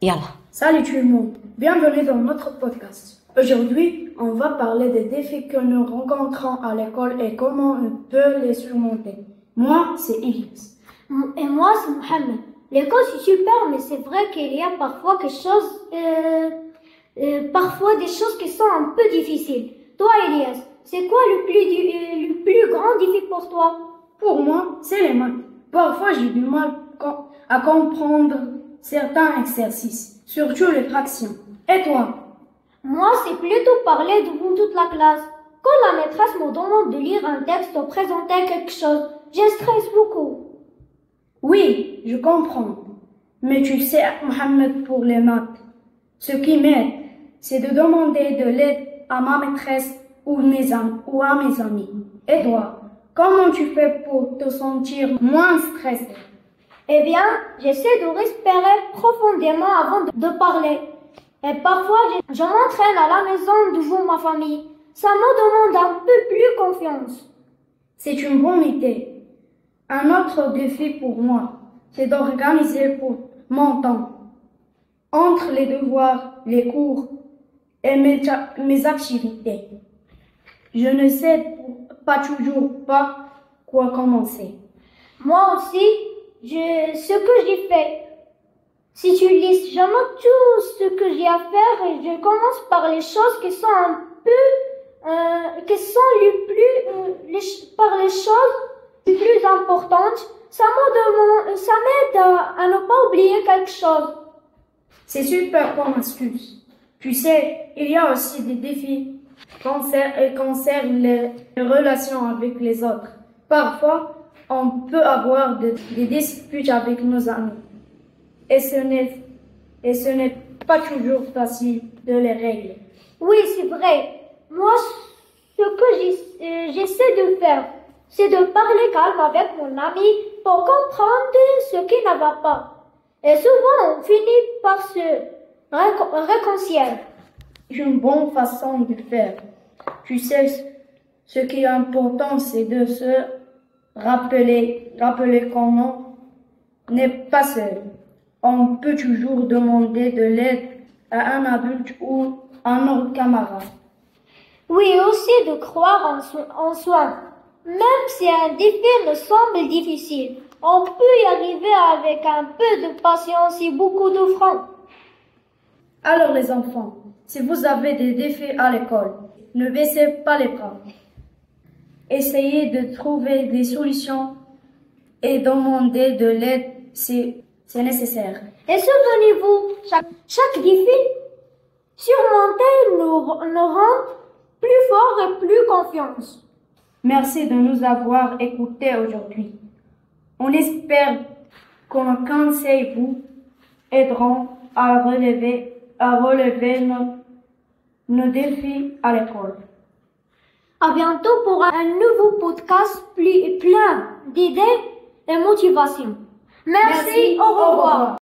Yalla. Salut tout le monde, bienvenue dans notre podcast. Aujourd'hui, on va parler des défis que nous rencontrons à l'école et comment on peut les surmonter. Moi, c'est Ilyas. Et moi, c'est Mohamed. L'école, c'est super, mais c'est vrai qu'il y a parfois parfois des choses qui sont un peu difficiles. Toi, Ilyas, c'est quoi le plus grand défi pour toi? Pour moi, c'est les maths. Parfois, j'ai du mal à comprendre certains exercices, surtout les fractions. Et toi? Moi, c'est plutôt parler devant toute la classe. Quand la maîtresse me demande de lire un texte ou présenter quelque chose, je stresse beaucoup. Oui, je comprends. Mais tu sais, Mohamed, pour les maths, ce qui m'aide, c'est de demander de l'aide à ma maîtresse ou à mes amis. Et toi, comment tu fais pour te sentir moins stressé? Eh bien, j'essaie de respirer profondément avant de parler. Et parfois, je m'entraîne à la maison devant ma famille. Ça me demande un peu plus confiance. C'est une bonne idée. Un autre défi pour moi, c'est d'organiser pour mon temps. Entre les devoirs, les cours et mes activités. Je ne sais pas toujours pas quoi commencer. Moi aussi, ce que j'ai fait. Si tu lis, je note tout ce que j'ai à faire et je commence par les choses qui sont par les choses les plus importantes. Ça m'aide à ne pas oublier quelque chose. C'est super comme astuce. Tu sais, il y a aussi des défis qui concernent les relations avec les autres. Parfois, on peut avoir des disputes avec nos amis. Et ce n'est pas toujours facile de les régler. Oui, c'est vrai. Moi, ce que j'essaie de faire, c'est de parler calme avec mon ami pour comprendre ce qui ne va pas. Et souvent, on finit par se réconcilier. C'est une bonne façon de faire. Tu sais, ce qui est important, c'est de se rappeler qu'on n'est pas seul. On peut toujours demander de l'aide à un adulte ou à nos camarades. Oui, aussi de croire en soi. Même si un défi nous semble difficile, on peut y arriver avec un peu de patience et beaucoup de frein. Alors les enfants, si vous avez des défis à l'école, ne baissez pas les bras. Essayez de trouver des solutions et demander de l'aide si c'est nécessaire. Et souvenez-vous, chaque défi surmonté nous rend plus forts et plus confiance. Merci de nous avoir écoutés aujourd'hui. On espère que nos conseils vous aideront à relever nos défis à l'école. À bientôt pour un nouveau podcast plein d'idées et motivation. Merci, au revoir.